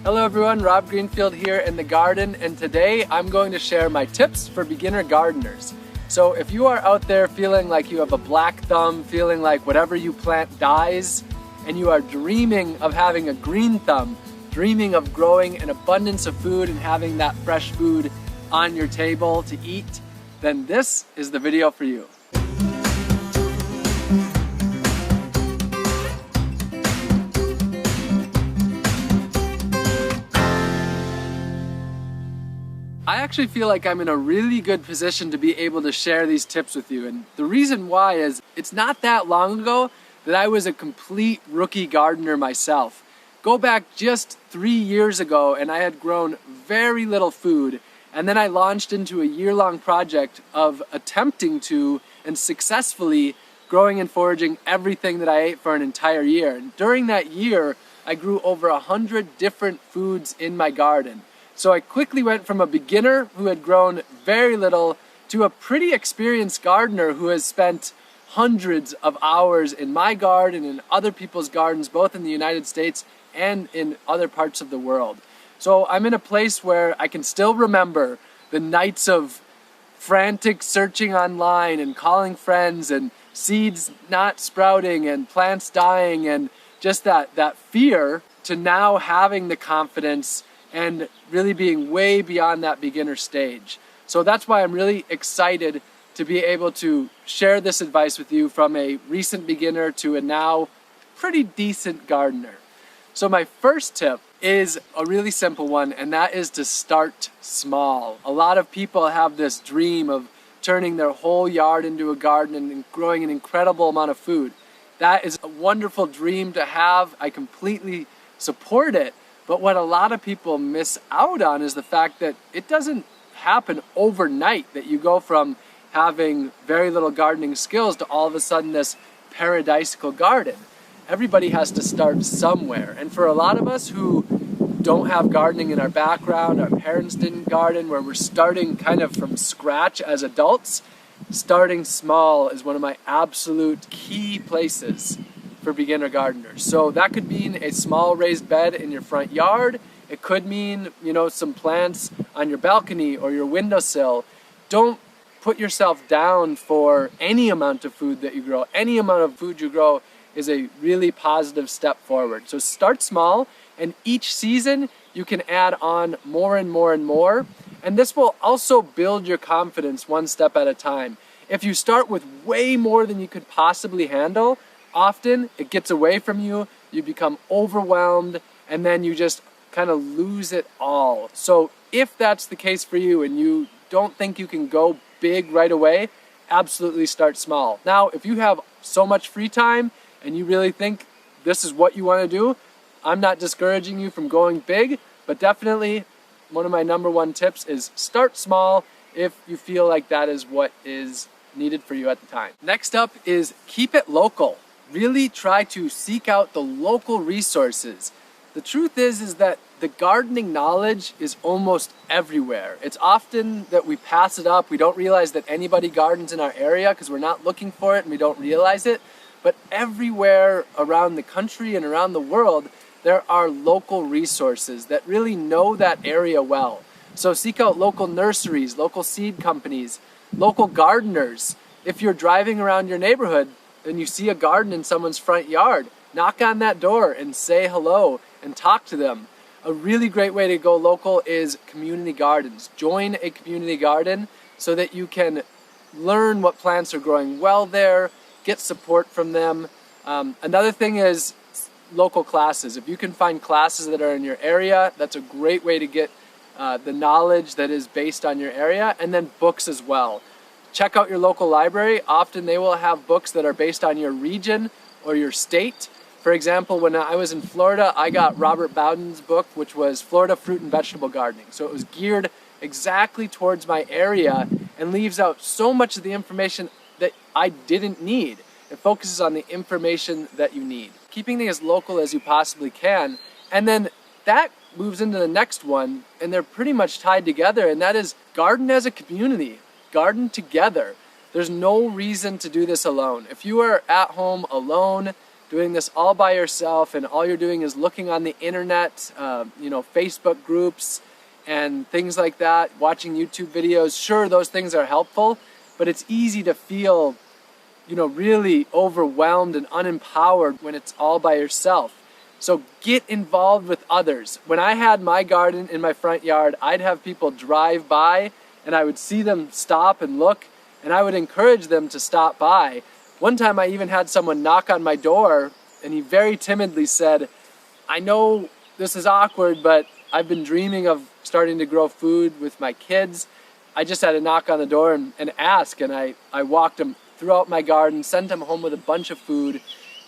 Hello everyone, Rob Greenfield here in the garden, and today I'm going to share my tips for beginner gardeners. So if you are out there feeling like you have a black thumb, feeling like whatever you plant dies, and you are dreaming of having a green thumb, dreaming of growing an abundance of food and having that fresh food on your table to eat, then this is the video for you. I actually feel like I'm in a really good position to be able to share these tips with you, and the reason why is it's not that long ago that I was a complete rookie gardener myself. Go back just 3 years ago and I had grown very little food, and then I launched into a year-long project of attempting to and successfully growing and foraging everything that I ate for an entire year. And during that year I grew over 100 different foods in my garden. So I quickly went from a beginner who had grown very little to a pretty experienced gardener who has spent hundreds of hours in my garden and other people's gardens, both in the United States and in other parts of the world. So I'm in a place where I can still remember the nights of frantic searching online and calling friends and seeds not sprouting and plants dying, and just that fear, to now having the confidence and really being way beyond that beginner stage. So that's why I'm really excited to be able to share this advice with you from a recent beginner to a now pretty decent gardener. So my first tip is a really simple one, and that is to start small. A lot of people have this dream of turning their whole yard into a garden and growing an incredible amount of food. That is a wonderful dream to have. I completely support it. But what a lot of people miss out on is the fact that it doesn't happen overnight, that you go from having very little gardening skills to all of a sudden this paradisical garden. Everybody has to start somewhere. And for a lot of us who don't have gardening in our background, our parents didn't garden, where we're starting kind of from scratch as adults, starting small is one of my absolute key places for beginner gardeners. So that could mean a small raised bed in your front yard. It could mean, some plants on your balcony or your windowsill. Don't put yourself down for any amount of food that you grow. Any amount of food you grow is a really positive step forward. So start small, and each season you can add on more and more and more. And this will also build your confidence one step at a time. If you start with way more than you could possibly handle, often it gets away from you, you become overwhelmed, and then you just kind of lose it all. So if that's the case for you and you don't think you can go big right away, absolutely start small. Now, if you have so much free time and you really think this is what you want to do, I'm not discouraging you from going big, but definitely one of my number one tips is start small if you feel like that is what is needed for you at the time. Next up is keep it local. Really try to seek out the local resources. The truth is that the gardening knowledge is almost everywhere. It's often that we pass it up. We don't realize that anybody gardens in our area because we're not looking for it and we don't realize it. But everywhere around the country and around the world, there are local resources that really know that area well. So seek out local nurseries, local seed companies, local gardeners. If you're driving around your neighborhood, and you see a garden in someone's front yard, knock on that door and say hello and talk to them. A really great way to go local is community gardens. Join a community garden so that you can learn what plants are growing well there, get support from them. Another thing is local classes. If you can find classes that are in your area, that's a great way to get the knowledge that is based on your area, and then books as well. Check out your local library. Often they will have books that are based on your region or your state. For example, when I was in Florida, I got Robert Bowden's book, which was Florida Fruit and Vegetable Gardening. So it was geared exactly towards my area and leaves out so much of the information that I didn't need. It focuses on the information that you need. Keeping things as local as you possibly can. And then that moves into the next one, and they're pretty much tied together, and that is garden as a community. Garden together. There's no reason to do this alone. If you are at home alone, doing this all by yourself and all you're doing is looking on the internet, Facebook groups and things like that, watching YouTube videos, sure, those things are helpful, but it's easy to feel, really overwhelmed and unempowered when it's all by yourself. So get involved with others. When I had my garden in my front yard, I'd have people drive by and I would see them stop and look, and I would encourage them to stop by. One time I even had someone knock on my door and he very timidly said, I know this is awkward, but I've been dreaming of starting to grow food with my kids. I just had to knock on the door and ask, and I walked him throughout my garden, sent him home with a bunch of food,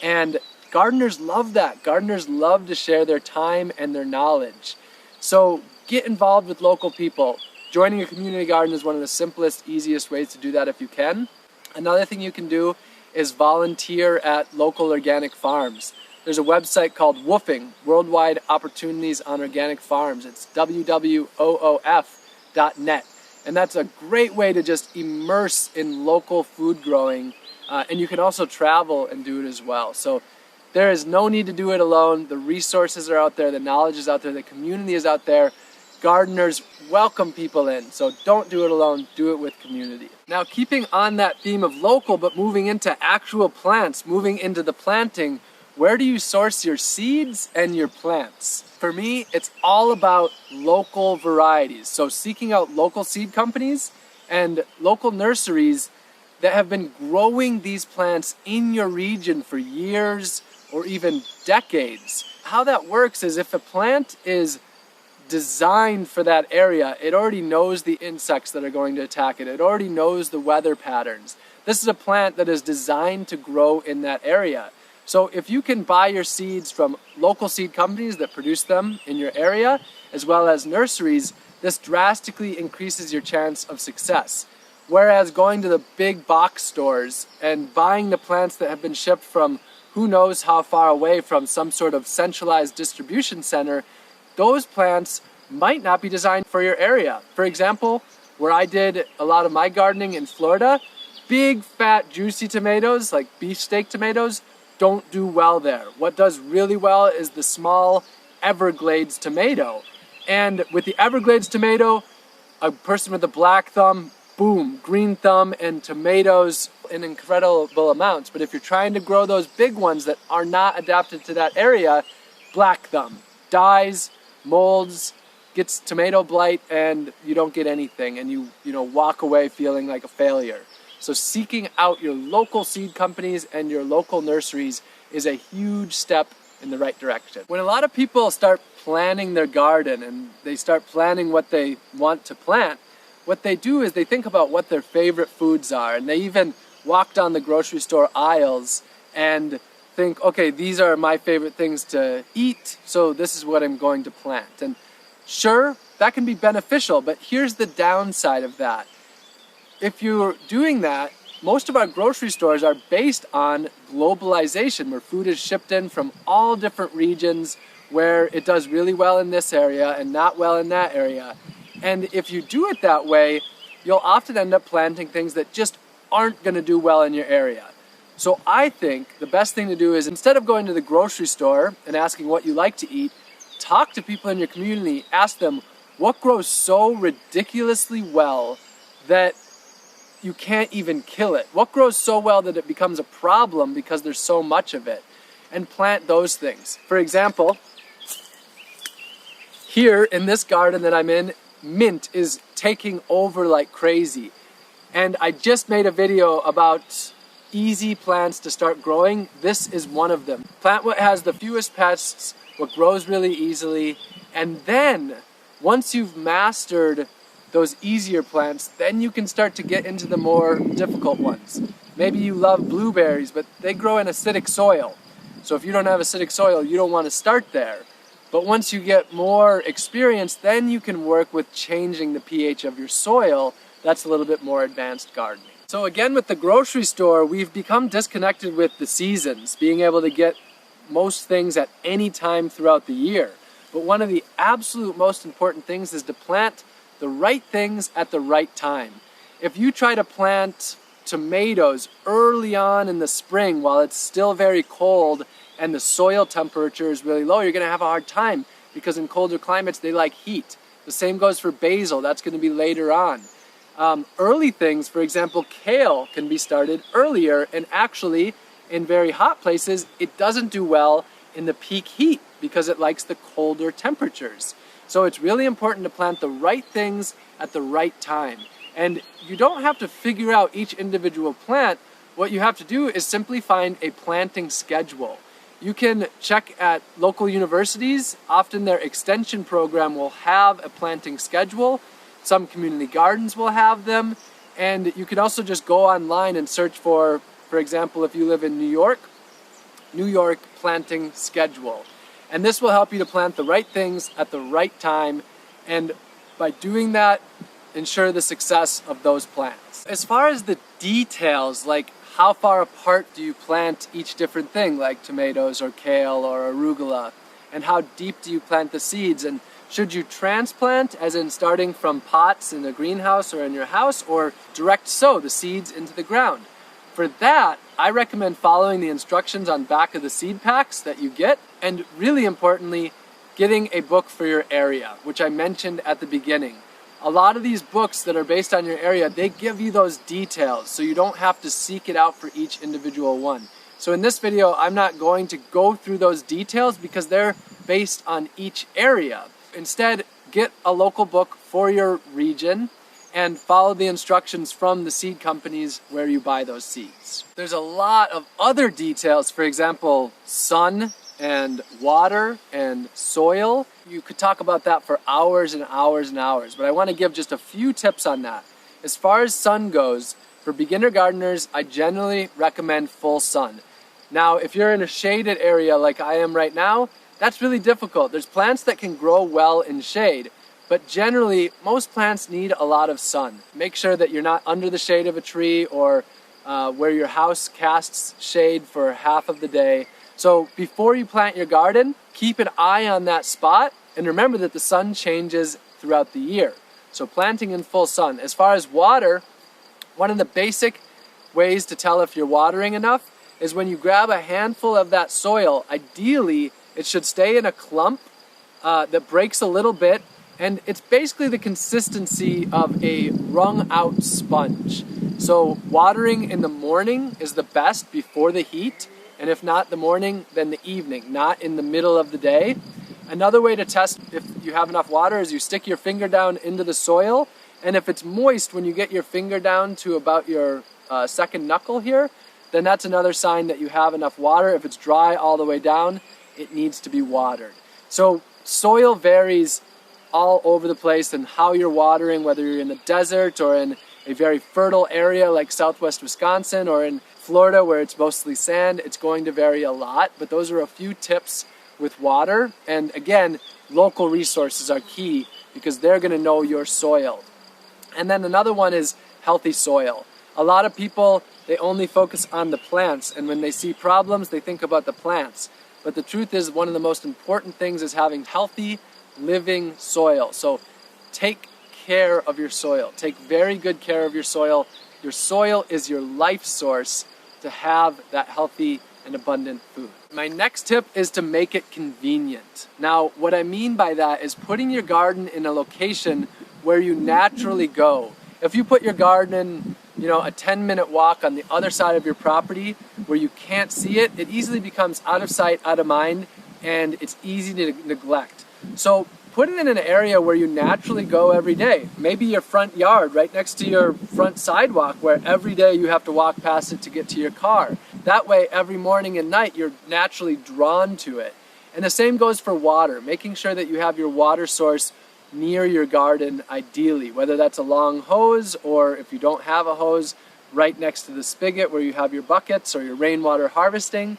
and gardeners love that. Gardeners love to share their time and their knowledge. So get involved with local people. Joining a community garden is one of the simplest, easiest ways to do that if you can. Another thing you can do is volunteer at local organic farms. There's a website called WOOFing, Worldwide Opportunities on Organic Farms. It's wwoof.net. And that's a great way to just immerse in local food growing. And you can also travel and do it as well. So there is no need to do it alone. The resources are out there, the knowledge is out there, the community is out there. Gardeners welcome people in, so don't do it alone, do it with community. Now, keeping on that theme of local, but moving into actual plants, moving into the planting, where do you source your seeds and your plants? For me, it's all about local varieties. So seeking out local seed companies and local nurseries that have been growing these plants in your region for years or even decades. How that works is if a plant is designed for that area, it already knows the insects that are going to attack it. It already knows the weather patterns. This is a plant that is designed to grow in that area. So if you can buy your seeds from local seed companies that produce them in your area, as well as nurseries, this drastically increases your chance of success. Whereas going to the big box stores and buying the plants that have been shipped from who knows how far away from some sort of centralized distribution center, those plants might not be designed for your area. For example, where I did a lot of my gardening in Florida, big, fat, juicy tomatoes, like beefsteak tomatoes, don't do well there. What does really well is the small Everglades tomato. And with the Everglades tomato, a person with a black thumb, boom, green thumb, and tomatoes in incredible amounts. But if you're trying to grow those big ones that are not adapted to that area, black thumb dies, molds, gets tomato blight, and you don't get anything, and you walk away feeling like a failure. So seeking out your local seed companies and your local nurseries is a huge step in the right direction. When a lot of people start planning their garden and they start planning what they want to plant, what they do is they think about what their favorite foods are, and they even walk down the grocery store aisles and think, okay, these are my favorite things to eat, so this is what I'm going to plant. And sure, that can be beneficial, but here's the downside of that. If you're doing that, most of our grocery stores are based on globalization, where food is shipped in from all different regions, where it does really well in this area and not well in that area. And if you do it that way, you'll often end up planting things that just aren't going to do well in your area. So I think the best thing to do is, instead of going to the grocery store and asking what you like to eat, talk to people in your community, ask them what grows so ridiculously well that you can't even kill it. What grows so well that it becomes a problem because there's so much of it? And plant those things. For example, here in this garden that I'm in, mint is taking over like crazy. And I just made a video about easy plants to start growing. This is one of them. Plant what has the fewest pests, what grows really easily, and then once you've mastered those easier plants, then you can start to get into the more difficult ones. Maybe you love blueberries, but they grow in acidic soil. So if you don't have acidic soil, you don't want to start there. But once you get more experience, then you can work with changing the pH of your soil. That's a little bit more advanced gardening. So again, with the grocery store, we've become disconnected with the seasons, being able to get most things at any time throughout the year. But one of the absolute most important things is to plant the right things at the right time. If you try to plant tomatoes early on in the spring while it's still very cold and the soil temperature is really low, you're going to have a hard time because in colder climates they like heat. The same goes for basil. That's going to be later on. Early things, for example, kale can be started earlier, and actually in very hot places it doesn't do well in the peak heat because it likes the colder temperatures. So it's really important to plant the right things at the right time. And you don't have to figure out each individual plant. What you have to do is simply find a planting schedule. You can check at local universities. Often their extension program will have a planting schedule. Some community gardens will have them. And you can also just go online and search for example, if you live in New York planting schedule. And this will help you to plant the right things at the right time. And by doing that, ensure the success of those plants. As far as the details, like how far apart do you plant each different thing, like tomatoes or kale or arugula, and how deep do you plant the seeds, and should you transplant, as in starting from pots in a greenhouse or in your house, or direct sow the seeds into the ground? For that, I recommend following the instructions on back of the seed packs that you get, and really importantly, getting a book for your area, which I mentioned at the beginning. A lot of these books that are based on your area, they give you those details, so you don't have to seek it out for each individual one. So in this video, I'm not going to go through those details because they're based on each area. Instead, get a local book for your region and follow the instructions from the seed companies where you buy those seeds. There's a lot of other details, for example, sun and water and soil. You could talk about that for hours and hours and hours, but I want to give just a few tips on that. As far as sun goes, for beginner gardeners, I generally recommend full sun. Now, if you're in a shaded area like I am right now, that's really difficult. There's plants that can grow well in shade, but generally, most plants need a lot of sun. Make sure that you're not under the shade of a tree or where your house casts shade for half of the day. So before you plant your garden, keep an eye on that spot and remember that the sun changes throughout the year. So planting in full sun. As far as water, one of the basic ways to tell if you're watering enough is when you grab a handful of that soil, ideally it should stay in a clump that breaks a little bit, and it's basically the consistency of a wrung out sponge. So watering in the morning is the best before the heat, and if not the morning, then the evening, not in the middle of the day. Another way to test if you have enough water is you stick your finger down into the soil, and if it's moist when you get your finger down to about your second knuckle here, then that's another sign that you have enough water. If it's dry all the way down, it needs to be watered. So soil varies all over the place and how you're watering, whether you're in the desert or in a very fertile area like southwest Wisconsin or in Florida where it's mostly sand, it's going to vary a lot. But those are a few tips with water. And again, local resources are key because they're going to know your soil. And then another one is healthy soil. A lot of people, they only focus on the plants, and when they see problems, they think about the plants. But the truth is, one of the most important things is having healthy, living soil. So take care of your soil. Take very good care of your soil. Your soil is your life source to have that healthy and abundant food. My next tip is to make it convenient. Now, what I mean by that is putting your garden in a location where you naturally go. If you put your garden in, a 10-minute walk on the other side of your property where you can't see it, it easily becomes out of sight, out of mind, and it's easy to neglect. So put it in an area where you naturally go every day. Maybe your front yard, right next to your front sidewalk, where every day you have to walk past it to get to your car. That way, every morning and night, you're naturally drawn to it. And the same goes for water, making sure that you have your water source near your garden, ideally, whether that's a long hose or if you don't have a hose, right next to the spigot where you have your buckets or your rainwater harvesting.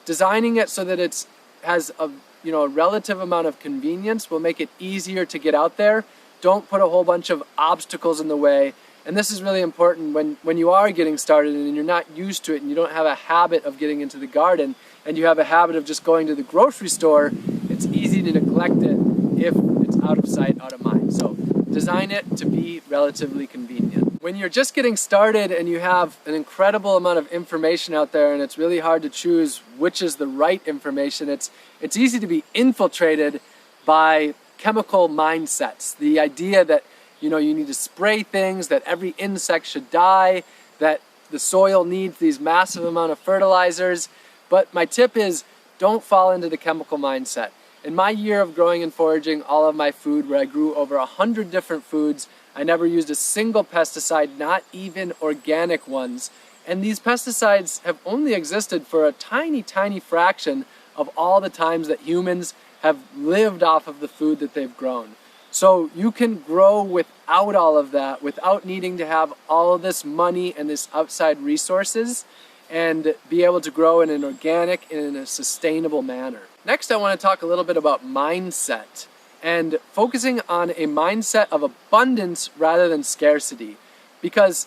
Designing it so that it has a relative amount of convenience will make it easier to get out there. Don't put a whole bunch of obstacles in the way. And this is really important when you are getting started and you're not used to it and you don't have a habit of getting into the garden and you have a habit of just going to the grocery store, it's easy to neglect it if it's out of sight, out of mind. So design it to be relatively convenient. When you're just getting started and you have an incredible amount of information out there and it's really hard to choose which is the right information, it's easy to be infiltrated by chemical mindsets. The idea that you need to spray things, that every insect should die, that the soil needs these massive amount of fertilizers. But my tip is, don't fall into the chemical mindset. In my year of growing and foraging all of my food, where I grew over 100 different foods, I never used a single pesticide, not even organic ones. And these pesticides have only existed for a tiny, tiny fraction of all the times that humans have lived off of the food that they've grown. So you can grow without all of that, without needing to have all of this money and this outside resources, and be able to grow in an organic and in a sustainable manner. Next, I want to talk a little bit about mindset and focusing on a mindset of abundance rather than scarcity. Because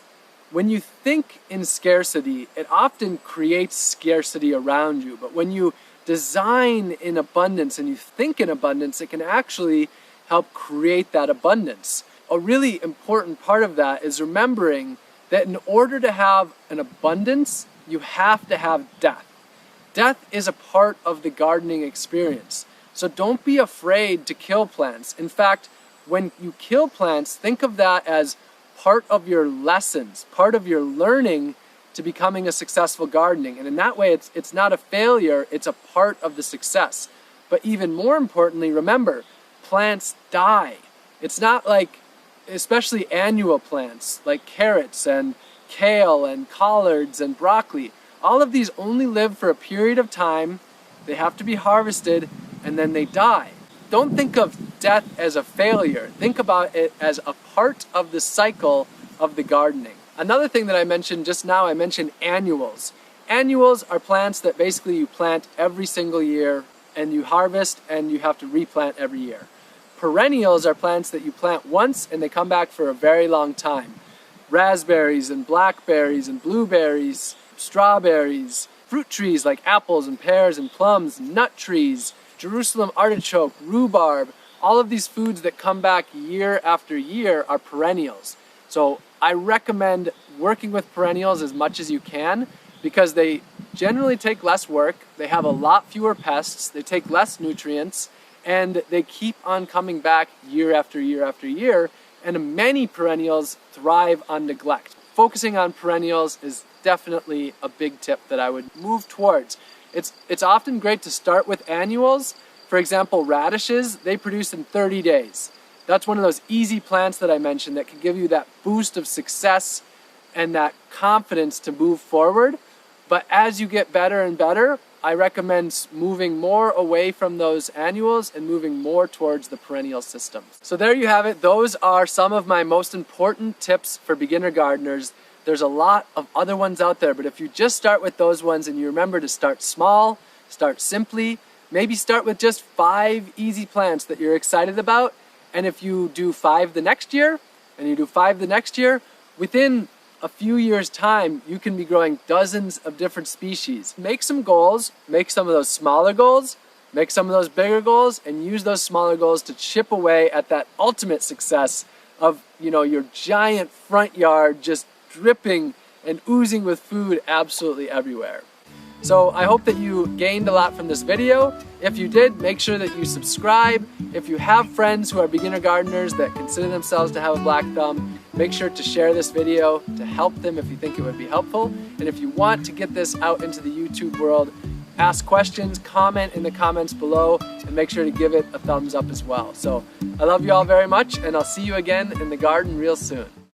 when you think in scarcity, it often creates scarcity around you. But when you design in abundance and you think in abundance, it can actually help create that abundance. A really important part of that is remembering that in order to have an abundance, you have to have death. Death is a part of the gardening experience. So don't be afraid to kill plants. In fact, when you kill plants, think of that as part of your lessons, part of your learning to becoming a successful gardening. And in that way, it's not a failure, it's a part of the success. But even more importantly, remember, plants die. It's not like, especially annual plants, like carrots and kale and collards and broccoli. All of these only live for a period of time, they have to be harvested, and then they die. Don't think of death as a failure. Think about it as a part of the cycle of the gardening. Another thing that I mentioned just now, I mentioned annuals. Annuals are plants that basically you plant every single year and you harvest and you have to replant every year. Perennials are plants that you plant once and they come back for a very long time. Raspberries and blackberries and blueberries, strawberries, fruit trees like apples and pears and plums, nut trees, Jerusalem artichoke, rhubarb, all of these foods that come back year after year are perennials. So I recommend working with perennials as much as you can because they generally take less work, they have a lot fewer pests, they take less nutrients, and they keep on coming back year after year after year, and many perennials thrive on neglect. Focusing on perennials is definitely a big tip that I would move towards. It's often great to start with annuals. For example, radishes, they produce in 30 days. That's one of those easy plants that I mentioned that can give you that boost of success and that confidence to move forward. But as you get better and better, I recommend moving more away from those annuals and moving more towards the perennial systems. So there you have it. Those are some of my most important tips for beginner gardeners. There's a lot of other ones out there, but if you just start with those ones and you remember to start small, start simply, maybe start with just 5 easy plants that you're excited about, and if you do 5 the next year, and you do 5 the next year, within a few years' time, you can be growing dozens of different species. Make some goals, make some of those smaller goals, make some of those bigger goals, and use those smaller goals to chip away at that ultimate success of, your giant front yard just dripping and oozing with food absolutely everywhere. So I hope that you gained a lot from this video. If you did, make sure that you subscribe. If you have friends who are beginner gardeners that consider themselves to have a black thumb, make sure to share this video to help them if you think it would be helpful. And if you want to get this out into the YouTube world, ask questions, comment in the comments below, and make sure to give it a thumbs up as well. So I love you all very much, and I'll see you again in the garden real soon.